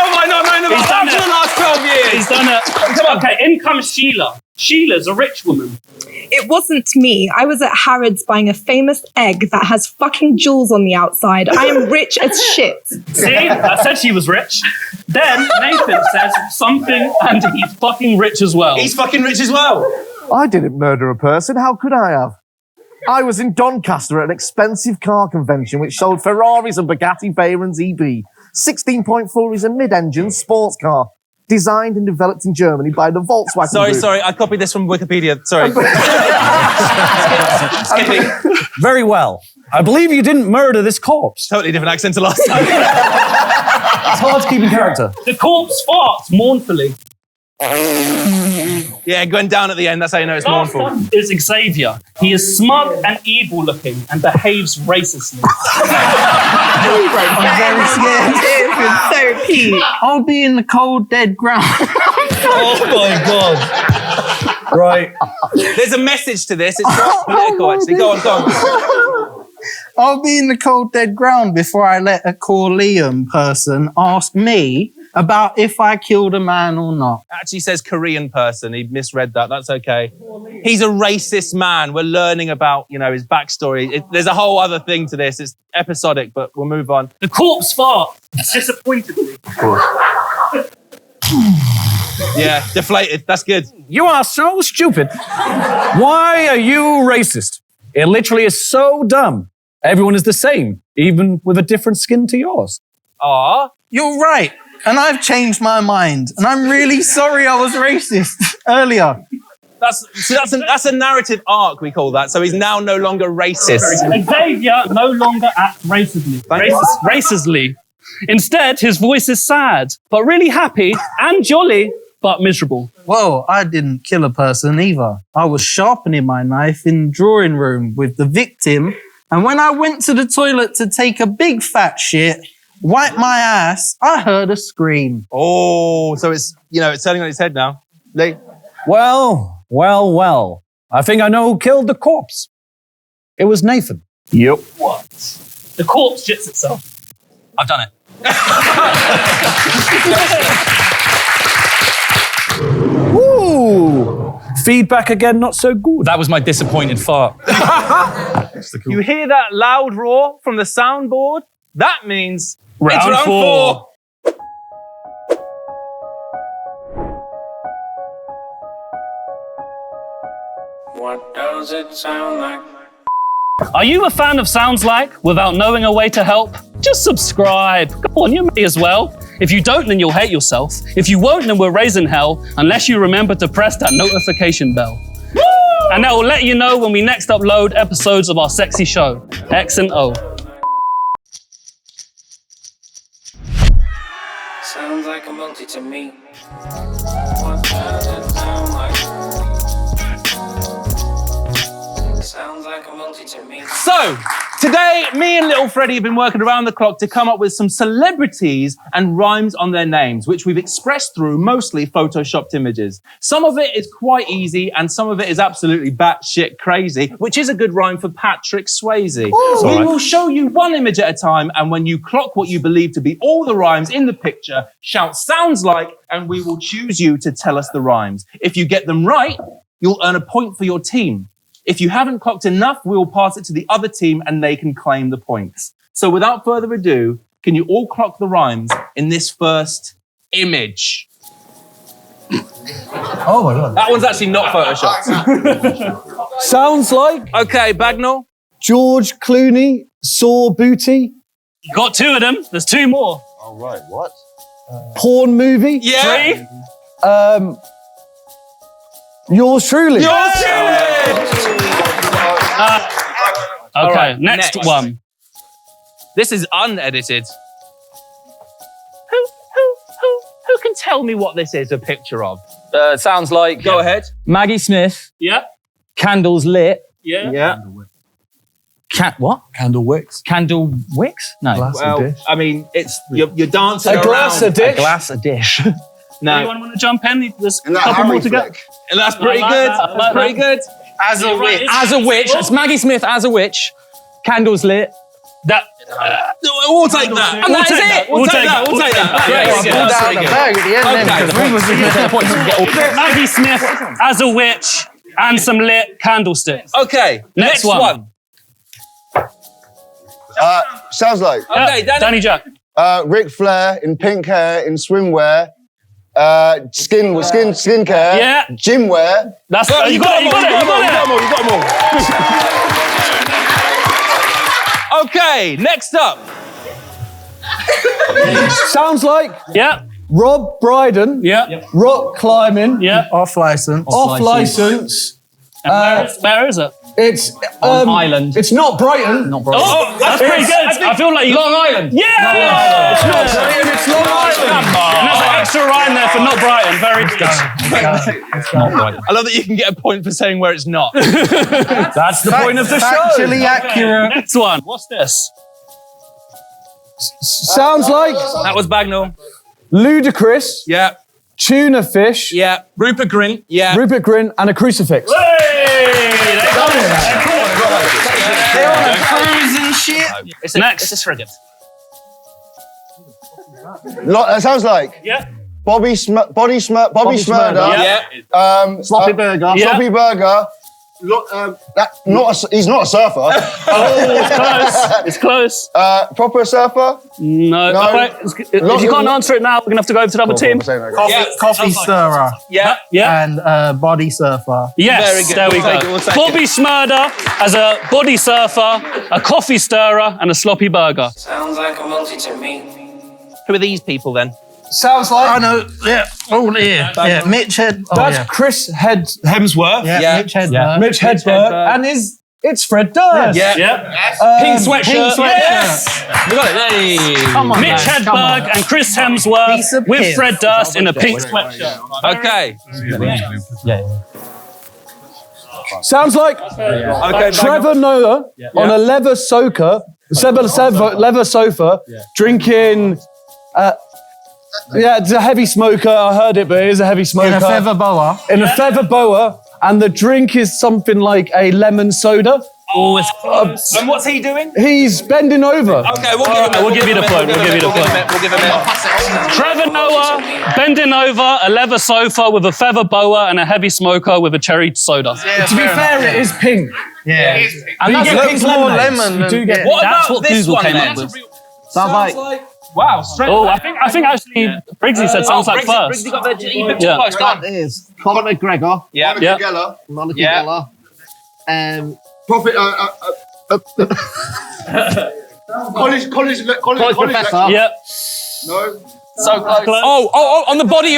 Speaker 4: have I not known about
Speaker 5: He's
Speaker 4: that
Speaker 5: done
Speaker 4: for
Speaker 5: it.
Speaker 4: the last 12 years?
Speaker 5: He's done it. Come on. Okay, in comes Sheila. Sheila's a rich woman.
Speaker 10: It wasn't me. I was at Harrods buying a famous egg that has fucking jewels on the outside. I am rich as shit.
Speaker 5: See? I said she was rich. Then Nathan says something and he's fucking rich as well.
Speaker 4: He's fucking rich as well.
Speaker 8: I didn't murder a person. How could I have? I was in Doncaster at an expensive car convention which sold Ferraris and Bugatti Veyrons EB. 16.4 is a mid-engine sports car. Designed and developed in Germany by the Volkswagen Group.
Speaker 4: Sorry, I copied this from Wikipedia. Sorry.
Speaker 2: Very well. I believe you didn't murder this corpse.
Speaker 4: Totally different accent to last time.
Speaker 2: It's hard to keep in character.
Speaker 5: The corpse farts mournfully.
Speaker 4: Yeah, going down at the end, that's how you know it's
Speaker 5: Last
Speaker 4: mournful.
Speaker 5: one is Xavier. He is smug and evil looking and behaves racistly.
Speaker 9: I'm very scared.
Speaker 10: It's so peak.
Speaker 9: I'll be in the cold, dead ground.
Speaker 2: Oh my God. Right.
Speaker 4: There's a message to this. It's quite political, actually. Go on.
Speaker 9: I'll be in the cold, dead ground before I let a Corleone person ask me about if I killed a man or not.
Speaker 4: Actually says Korean person. He misread that. That's okay. He's a racist man. We're learning about, his backstory. There's a whole other thing to this. It's episodic, but we'll move on.
Speaker 5: The corpse farts disappointedly.
Speaker 4: Yeah, deflated. That's good.
Speaker 2: You are so stupid. Why are you racist? It literally is so dumb. Everyone is the same, even with a different skin to yours.
Speaker 4: Aw.
Speaker 9: You're right. And I've changed my mind. And I'm really sorry I was racist earlier.
Speaker 4: That's a narrative arc, we call that. So he's now no longer racist.
Speaker 5: Xavier no longer acts racistly. Instead, his voice is sad, but really happy and jolly, but miserable.
Speaker 9: Well, I didn't kill a person either. I was sharpening my knife in the drawing room with the victim. And when I went to the toilet to take a big fat shit, wipe my ass, I heard a scream.
Speaker 4: Oh, so it's turning on its head now. Lee?
Speaker 2: Well. I think I know who killed the corpse. It was Nathan.
Speaker 5: Yep. What? The corpse shits itself.
Speaker 1: I've done it.
Speaker 2: Ooh. Feedback again, not so good.
Speaker 1: That was my disappointed fart.
Speaker 4: You hear that loud roar from the soundboard? That means
Speaker 5: Round
Speaker 4: it's round 4.
Speaker 11: What does it sound like?
Speaker 5: Are you a fan of Sounds Like without knowing a way to help? Just subscribe. Go on, you may as well. If you don't, then you'll hate yourself. If you won't, then we're raising hell unless you remember to press that notification bell. Woo! And that will let you know when we next upload episodes of our sexy show, X and O.
Speaker 11: Sounds like a multi to me. What does it sound like? Sounds like a multi to me.
Speaker 4: So, today, me and Little Freddie have been working around the clock to come up with some celebrities and rhymes on their names, which we've expressed through mostly photoshopped images. Some of it is quite easy, and some of it is absolutely batshit crazy, which is a good rhyme for Patrick Swayze. We will show you one image at a time, and when you clock what you believe to be all the rhymes in the picture, shout sounds like, and we will choose you to tell us the rhymes. If you get them right, you'll earn a point for your team. If you haven't clocked enough, we'll pass it to the other team and they can claim the points. So without further ado, can you all clock the rhymes in this first image?
Speaker 2: Oh my God.
Speaker 4: That one's actually not photoshopped.
Speaker 2: Sounds like
Speaker 4: Okay, Bagnall.
Speaker 2: George Clooney saw booty.
Speaker 5: You got 2 of them. There's 2 more.
Speaker 3: Oh, right, what?
Speaker 2: Porn movie.
Speaker 4: Yeah.
Speaker 5: 3.
Speaker 2: Yours truly.
Speaker 5: Okay,
Speaker 4: right,
Speaker 5: next
Speaker 4: next.
Speaker 5: one.
Speaker 4: This is unedited. Who can tell me what this is a picture of?
Speaker 1: Sounds like
Speaker 4: Go ahead.
Speaker 1: Maggie Smith,
Speaker 5: Yeah.
Speaker 1: candles lit.
Speaker 5: Yeah.
Speaker 4: Yeah.
Speaker 1: What?
Speaker 2: Candle wicks.
Speaker 1: Candle wicks? No.
Speaker 2: Glass
Speaker 4: Well,
Speaker 2: of dish.
Speaker 4: I mean, it's you're dancing
Speaker 2: A glass
Speaker 4: around.
Speaker 2: of dish.
Speaker 1: A glass of dish.
Speaker 4: No,
Speaker 5: Anyone want to jump in? There's a
Speaker 3: And that
Speaker 5: couple more
Speaker 3: Harry
Speaker 5: to go.
Speaker 3: flick.
Speaker 4: and that's pretty
Speaker 5: like
Speaker 4: good.
Speaker 5: that, I
Speaker 4: That's
Speaker 5: like
Speaker 4: pretty
Speaker 5: that.
Speaker 4: good.
Speaker 9: As a witch.
Speaker 1: As a witch. It's Maggie Smith as a witch. Candles lit.
Speaker 5: That.
Speaker 4: We'll take that. And that is it. We'll take that. We'll take that.
Speaker 9: Yeah,
Speaker 4: Great.
Speaker 9: pull
Speaker 4: That's
Speaker 9: down
Speaker 4: pretty
Speaker 9: the
Speaker 4: good.
Speaker 9: bag at the end then, 'cause we was
Speaker 5: Maggie Smith as a witch and some lit candlesticks.
Speaker 4: Okay, next one.
Speaker 3: Sounds like
Speaker 4: Okay,
Speaker 5: Danny Jaqq.
Speaker 3: Ric Flair in pink hair in swimwear, skincare,
Speaker 5: Yeah.
Speaker 3: gym wear.
Speaker 5: That's you got it. You got it. You got it.
Speaker 4: Okay, next up.
Speaker 2: Sounds like
Speaker 5: Yeah.
Speaker 2: Rob Brydon.
Speaker 5: Yeah.
Speaker 2: Rock climbing.
Speaker 5: Yeah.
Speaker 9: off license.
Speaker 2: Off license.
Speaker 5: Where is it?
Speaker 2: It's
Speaker 1: On Island.
Speaker 2: It's not Brighton.
Speaker 1: Not Brighton.
Speaker 5: Oh, that's pretty good. I feel like you.
Speaker 1: Long Island.
Speaker 5: Yeah.
Speaker 2: It's not Brighton. It's Long Island.
Speaker 5: And there's an extra rhyme there for not Brighton. Very good.
Speaker 1: Not Brighton.
Speaker 4: I love that you can get a point for saying where it's not.
Speaker 2: That's the point of the show.
Speaker 9: Factually accurate.
Speaker 5: Next one. What's this?
Speaker 2: Sounds like
Speaker 4: That was Bagnall.
Speaker 2: Ludicrous,
Speaker 4: Yeah,
Speaker 2: tuna fish,
Speaker 4: yeah. Rupert Grint. Yeah.
Speaker 2: Rupert Grint, and a crucifix.
Speaker 9: They're on a cruise and shit.
Speaker 5: Next.
Speaker 1: It's a frigate.
Speaker 3: That sounds like
Speaker 5: Yeah.
Speaker 3: Bobby Smurder.
Speaker 4: Yeah.
Speaker 3: Sloppy burger.
Speaker 5: Yeah.
Speaker 3: Sloppy burger. He's not a surfer.
Speaker 5: It's close.
Speaker 3: Proper surfer.
Speaker 5: No.
Speaker 3: No.
Speaker 5: Wait, if you can't answer it now, we're gonna have to go over to the other team.
Speaker 9: Coffee stirrer
Speaker 5: Yeah. Yeah.
Speaker 9: and body surfer.
Speaker 5: Yes.
Speaker 4: Very good.
Speaker 5: There we
Speaker 4: We'll take
Speaker 5: go.
Speaker 4: it, we'll take
Speaker 5: Bobby Smurder as a body surfer, a coffee stirrer, and a sloppy burger.
Speaker 11: Sounds like a monkey to me.
Speaker 4: Who are these people then?
Speaker 2: Sounds like
Speaker 9: I know. Yeah. Oh yeah. Yeah. Mitch Head. Oh,
Speaker 2: that's
Speaker 9: yeah.
Speaker 2: Chris Hemsworth.
Speaker 9: Yeah.
Speaker 4: Yeah.
Speaker 9: Mitch Hedberg.
Speaker 2: Mitch Hedberg, and it's Fred Durst.
Speaker 4: Yeah.
Speaker 5: Yeah.
Speaker 2: Pink
Speaker 5: sweatshirt.
Speaker 2: Yes.
Speaker 4: We got it. Hey.
Speaker 9: Come on,
Speaker 5: Mitch
Speaker 9: man. Come on.
Speaker 5: Hedberg and Chris Hemsworth
Speaker 9: Piece of
Speaker 5: with
Speaker 9: piss.
Speaker 5: Fred Durst in a pink sweatshirt.
Speaker 4: Okay.
Speaker 2: Sounds like
Speaker 4: Okay.
Speaker 2: Trevor Noah on a leather sofa, drinking. Yeah, it's a heavy smoker. I heard it, but it is a heavy smoker.
Speaker 9: In a feather boa.
Speaker 2: In a feather boa, and the drink is something like a lemon soda.
Speaker 5: Oh, it's close.
Speaker 4: And what's he doing?
Speaker 2: He's bending over.
Speaker 4: Okay,
Speaker 5: We'll give you the point. We'll give you the point.
Speaker 4: We'll give him it.
Speaker 5: Trevor Noah bending over a leather sofa with a feather boa and a heavy smoker with a cherry soda.
Speaker 2: To be fair, it is pink.
Speaker 9: Yeah.
Speaker 2: And that's
Speaker 9: get
Speaker 2: pink
Speaker 9: more
Speaker 2: lemonade.
Speaker 9: lemon
Speaker 2: You do
Speaker 9: than-
Speaker 2: get
Speaker 9: yeah.
Speaker 4: What
Speaker 5: That's
Speaker 4: about
Speaker 5: what
Speaker 4: this
Speaker 5: Google
Speaker 4: one
Speaker 5: came
Speaker 4: then?
Speaker 5: up with.
Speaker 3: Sounds like
Speaker 4: Wow, straight.
Speaker 5: Oh, I think actually Briggzy said sounds like first.
Speaker 4: Briggzy got the he picked
Speaker 5: Yeah.
Speaker 4: close. Go on.
Speaker 8: is Conor McGregor,
Speaker 4: Yeah.
Speaker 5: Yeah.
Speaker 8: Monica
Speaker 4: Yeah.
Speaker 8: Geller,
Speaker 3: Profit. College
Speaker 8: professor.
Speaker 5: Yep.
Speaker 3: No.
Speaker 4: So close.
Speaker 1: Oh, on the body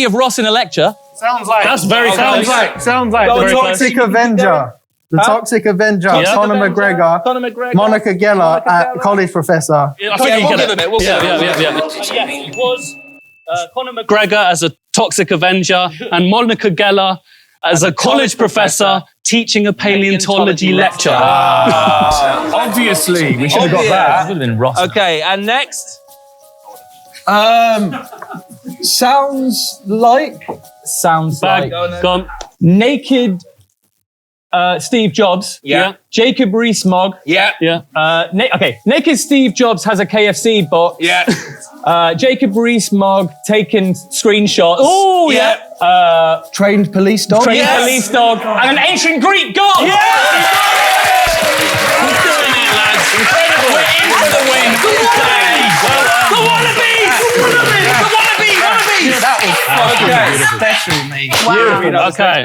Speaker 1: of Ross in a lecture.
Speaker 9: Sounds like.
Speaker 5: That's very
Speaker 9: Sounds
Speaker 5: close.
Speaker 9: like. Sounds like
Speaker 5: Very
Speaker 9: the
Speaker 5: close.
Speaker 9: Toxic Avenger. The Toxic Avenger.
Speaker 5: Yeah.
Speaker 9: Conor McGregor.
Speaker 4: Conor McGregor.
Speaker 9: Monica Geller at college professor.
Speaker 5: I think
Speaker 4: Yeah,
Speaker 5: you
Speaker 4: we'll
Speaker 5: get
Speaker 4: give him it. We'll give him it.
Speaker 5: Yeah. Yes, it was Conor McGregor as a toxic Avenger and Monica Geller as a college professor teaching a paleontology lecture.
Speaker 2: Obviously, we should have got that.
Speaker 1: Would have been Ross.
Speaker 4: Okay, and next.
Speaker 2: Sounds like
Speaker 1: Sounds
Speaker 5: Bag
Speaker 1: like
Speaker 5: gone.
Speaker 1: naked Steve Jobs.
Speaker 4: Yeah.
Speaker 1: Jacob Rees-Mogg.
Speaker 4: Yeah.
Speaker 5: Yeah.
Speaker 1: Naked Steve Jobs has a KFC box.
Speaker 4: Yeah.
Speaker 1: Jacob Rees-Mogg taking screenshots.
Speaker 4: Oh, yeah.
Speaker 2: Trained police dog.
Speaker 1: Police dog. And an ancient Greek god.
Speaker 4: Yeah. We're doing it, lads. Incredible. We're into the win. The Wallabies!
Speaker 9: Yeah, that was fucking special, mate.
Speaker 4: Wow.
Speaker 5: Okay.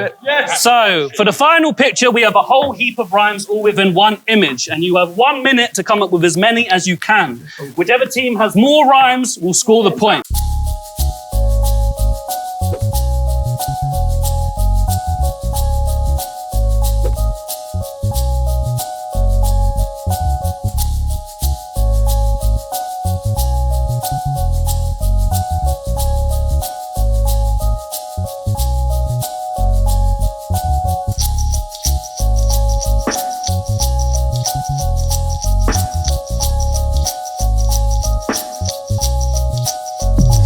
Speaker 5: So, for the final picture, we have a whole heap of rhymes all within one image, and you have 1 minute to come up with as many as you can. Whichever team has more rhymes will score the point.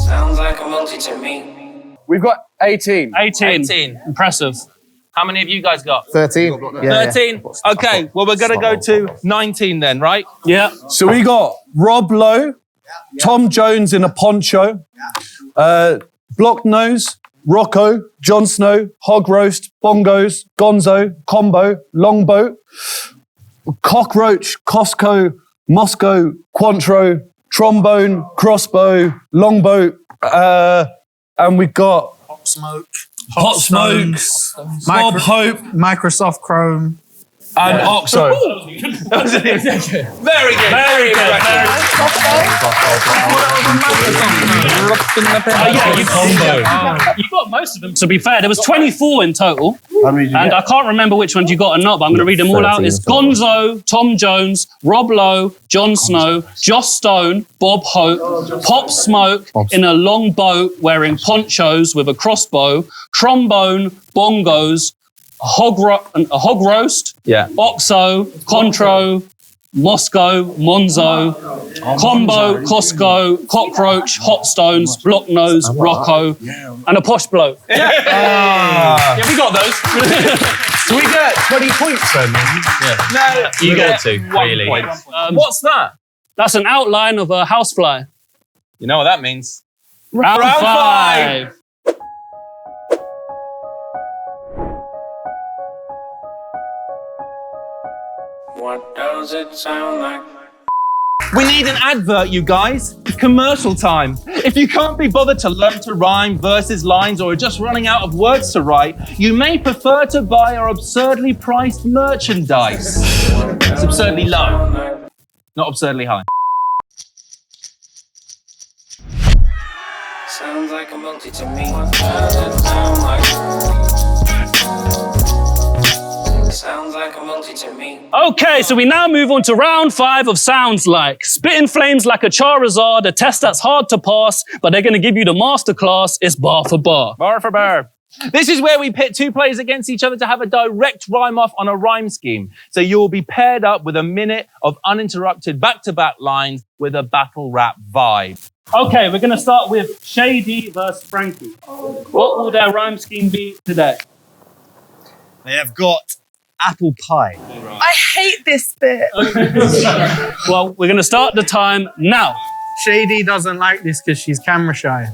Speaker 11: Sounds like a multi to me.
Speaker 2: We've got 18.
Speaker 5: 18. Impressive.
Speaker 4: How many have you guys got?
Speaker 8: 13. Yeah,
Speaker 4: 13? Okay, well, we're going to go to 19 then, right?
Speaker 5: Yeah.
Speaker 2: So we got Rob Lowe, Tom Jones in a poncho, Block Nose, Rocco, Jon Snow, Hog Roast, Bongos, Gonzo, Combo, Longboat, Cockroach, Costco, Moscow, Quantro, Trombone, Crossbow, Longboat, and we've got Hot Smokes, Bob Hope,
Speaker 9: Microsoft Chrome.
Speaker 2: and Oxo.
Speaker 4: Very good. Very
Speaker 5: You got most of them. To be fair, there was 24 in total. And I can't remember which ones you got or not, but I'm going to read them all out. It's Gonzo, Tom Jones, Rob Lowe, Jon Snow, Joss Stone, Bob Hope, Pop Smoke in a long boat wearing ponchos with a crossbow, trombone, bongos, a hog roast, Oxo, Contro, Moscow, Monzo, Combo, Costco, Cockroach, Hot Stones, Block Nose, Rocco, and a posh bloke.
Speaker 4: Yeah, we got those.
Speaker 2: So we get 20 points then?
Speaker 4: No,
Speaker 1: You get two,
Speaker 4: 1
Speaker 1: really.
Speaker 4: point. What's that?
Speaker 5: That's an outline of a housefly.
Speaker 4: You know what that means?
Speaker 5: Round five.
Speaker 11: What does it sound like?
Speaker 4: We need an advert, you guys. Commercial time. If you can't be bothered to learn to rhyme verses, lines, or are just running out of words to write, you may prefer to buy our absurdly priced merchandise. It's absurdly low, not absurdly high.
Speaker 11: Sounds like a multi to me. What does it sound like? Sounds like a multi to me.
Speaker 5: Okay, so we now move on to round 5 of Sounds Like. Spitting flames like a Charizard, a test that's hard to pass, but they're going to give you the masterclass. It's bar for bar.
Speaker 4: Bar for bar. This is where we pit two players against each other to have a direct rhyme off on a rhyme scheme. So you'll be paired up with a minute of uninterrupted back-to-back lines with a battle rap vibe.
Speaker 5: Okay, we're going to start with Shay D versus Frankie. What will their rhyme scheme be today?
Speaker 6: They have got apple pie.
Speaker 10: I hate this bit.
Speaker 5: Well, we're going to start the time now.
Speaker 9: Shay D doesn't like this because she's camera shy.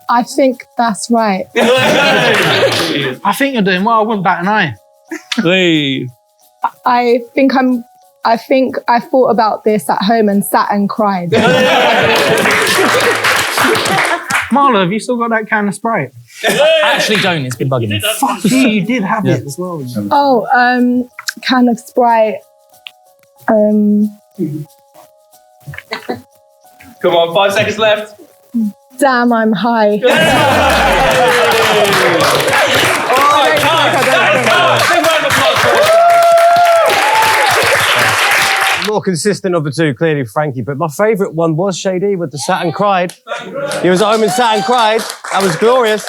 Speaker 10: I think that's right.
Speaker 9: I think you're doing well. I wouldn't bat an eye.
Speaker 5: Hey.
Speaker 10: I think I thought about this at home and sat and cried.
Speaker 9: Marlo, have you still got that can of Sprite?
Speaker 1: I actually don't. It's been bugging me.
Speaker 9: Fuck you, you did have it as well.
Speaker 10: Oh, can of Sprite.
Speaker 4: Come on, 5 seconds left.
Speaker 10: Damn, I'm high.
Speaker 6: More consistent of the two, clearly Frankie, but my favourite one was Shay D with the sat and cried. He was at home and sat and cried. That was glorious.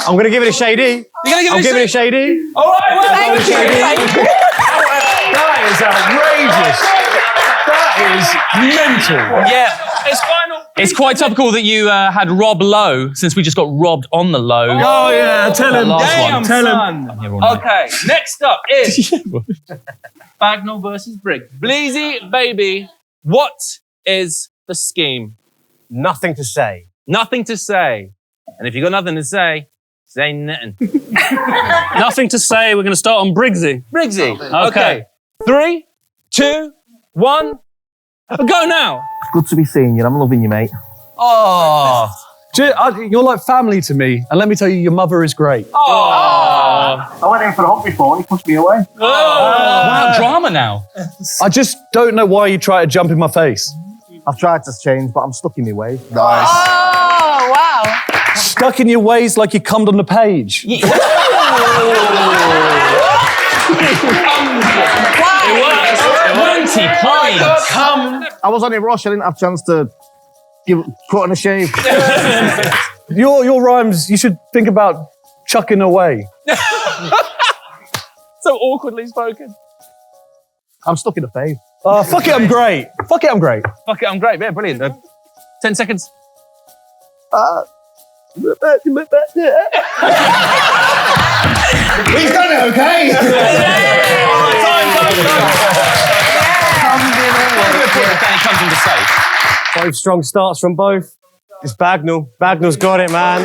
Speaker 6: I'm going to give it a Shay D.
Speaker 4: You're gonna give
Speaker 6: I'm
Speaker 4: it
Speaker 6: giving it a Shay D.
Speaker 4: All right, well,
Speaker 10: Thank you.
Speaker 2: That is outrageous. That is mental.
Speaker 4: yeah, it's final.
Speaker 1: It's quite topical that you had Rob Lowe, since we just got robbed on the low.
Speaker 2: Oh yeah, tell him.
Speaker 4: Damn,
Speaker 2: Tell him.
Speaker 4: son. Okay, next up is Bagnall versus Briggs. Bleezy, baby, what is the scheme?
Speaker 6: Nothing to say.
Speaker 4: Nothing to say. And if you got nothing to say nothing.
Speaker 5: Nothing to say. We're going to start on Briggzy.
Speaker 4: Briggsy. Okay. 3, 2, 1. Go now.
Speaker 8: Good to be seeing you. I'm loving you, mate.
Speaker 2: Oh. You're like family to me. And let me tell you, your mother is great.
Speaker 8: I went in for a hug before and he pushed me away.
Speaker 1: Wow, drama now.
Speaker 2: I just don't know why you try to jump in my face.
Speaker 8: I've tried to change, but I'm stuck in my ways.
Speaker 3: Nice.
Speaker 10: Oh, wow.
Speaker 2: Stuck in your ways like you cummed on the page.
Speaker 8: I was on a rush. I didn't have a chance to cut and a shave.
Speaker 2: Your rhymes, you should think about chucking away.
Speaker 4: So awkwardly spoken.
Speaker 8: I'm stuck in a fave.
Speaker 2: Fuck it, I'm great. Fuck it, I'm great.
Speaker 4: Fuck it, I'm great. Yeah, brilliant. 10 seconds.
Speaker 3: He's done it, okay?
Speaker 1: Comes into safe.
Speaker 6: Both strong starts from both. It's Bagnall. Bagnall's got it, man.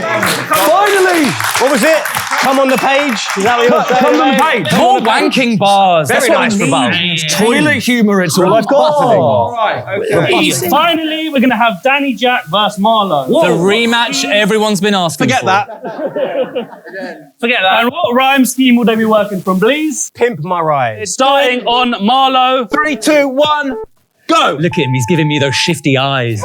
Speaker 2: Finally!
Speaker 6: What was it? Come on the page? Is that what you're saying?
Speaker 2: Come on the page.
Speaker 1: More wanking bars.
Speaker 6: Very
Speaker 1: That's what
Speaker 6: nice
Speaker 1: I
Speaker 6: for
Speaker 1: need.
Speaker 6: Buzz.
Speaker 2: It's toilet humour, it's all I've got.
Speaker 5: Finally, we're going to have Danny Jaqq versus Marlo.
Speaker 1: The rematch everyone's been asking
Speaker 6: Forget
Speaker 1: for.
Speaker 6: that.
Speaker 4: Forget that.
Speaker 5: And what rhyme scheme will they be working from, Bleez?
Speaker 6: Pimp my ride.
Speaker 5: Starting on Marlo.
Speaker 4: 3, 2, 1, go.
Speaker 1: Look at him, he's giving me those shifty eyes.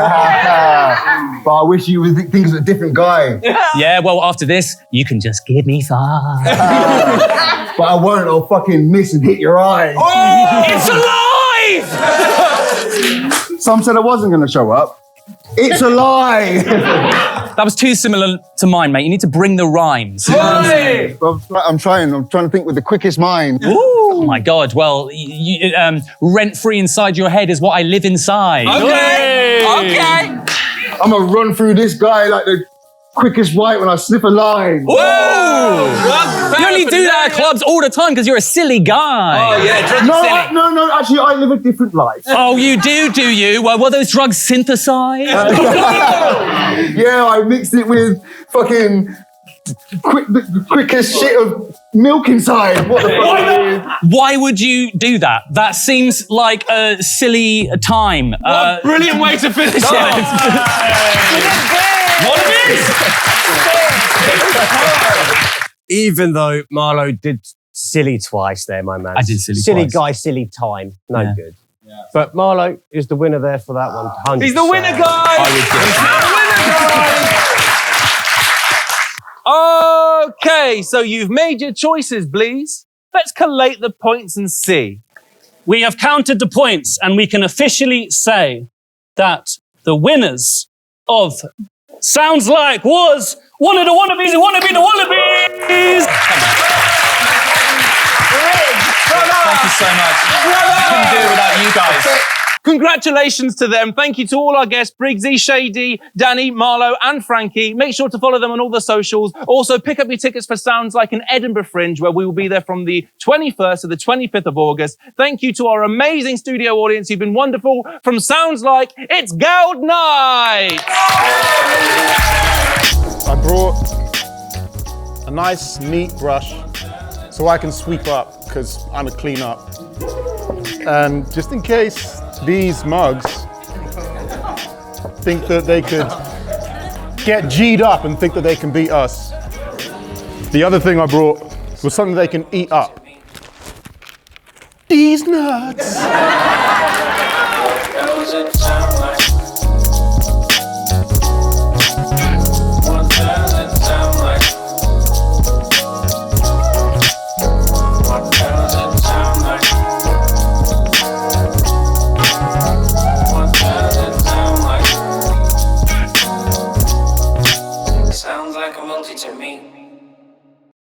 Speaker 3: But I wish you would think of a different guy.
Speaker 1: Yeah, well, after this, you can just give me 5.
Speaker 3: But I won't, I'll fucking miss and hit your eye.
Speaker 1: It's alive!
Speaker 3: Some said I wasn't going to show up. It's a lie.
Speaker 1: That was too similar to mine, mate. You need to bring the rhymes.
Speaker 3: I'm trying to think with the quickest mind.
Speaker 1: Oh my God. Well, rent-free inside your head is what I live inside.
Speaker 4: Okay. Okay.
Speaker 3: I'm going to run through this guy like the quickest white when I sniff a line.
Speaker 1: Whoa! You only do that at clubs all the time because you're a silly guy.
Speaker 4: Oh, yeah, drugs
Speaker 3: No,
Speaker 4: are silly.
Speaker 3: no, actually, I live a different life.
Speaker 1: Oh, you do you? Well, were those drugs synthesized?
Speaker 3: Yeah, I mixed it with fucking the quickest shit of milk inside. What the fuck?
Speaker 1: Why would you do that? That seems like a silly time.
Speaker 4: Brilliant way to finish it.
Speaker 1: What it is?
Speaker 6: Even though Marlo did silly twice there, my man.
Speaker 1: I did silly twice.
Speaker 6: Guy, silly time. No
Speaker 1: Yeah.
Speaker 6: good. Yeah. But Marlo is the winner there for that one. 100%.
Speaker 4: He's the winner, guys. Okay, so you've made your choices, Bleez. Let's collate the points and see.
Speaker 5: We have counted the points and we can officially say that the winners of Sounds Like was one of the wannabes who wanna be the wallabies.
Speaker 1: Thank you so much. I couldn't do it without you guys.
Speaker 4: Congratulations to them. Thank you to all our guests, Briggzy, Shay D, Danny, Marlo, and Frankie. Make sure to follow them on all the socials. Also, pick up your tickets for Sounds Like an Edinburgh Fringe, where we will be there from the 21st to the 25th of August. Thank you to our amazing studio audience. You've been wonderful. From Sounds Like, it's Geld Night!
Speaker 12: I brought a nice, neat brush so I can sweep up, because I'm a clean up. And just in case these mugs think that they could get G'd up and think that they can beat us, the other thing I brought was something they can eat up. These nuts.
Speaker 11: It was a time like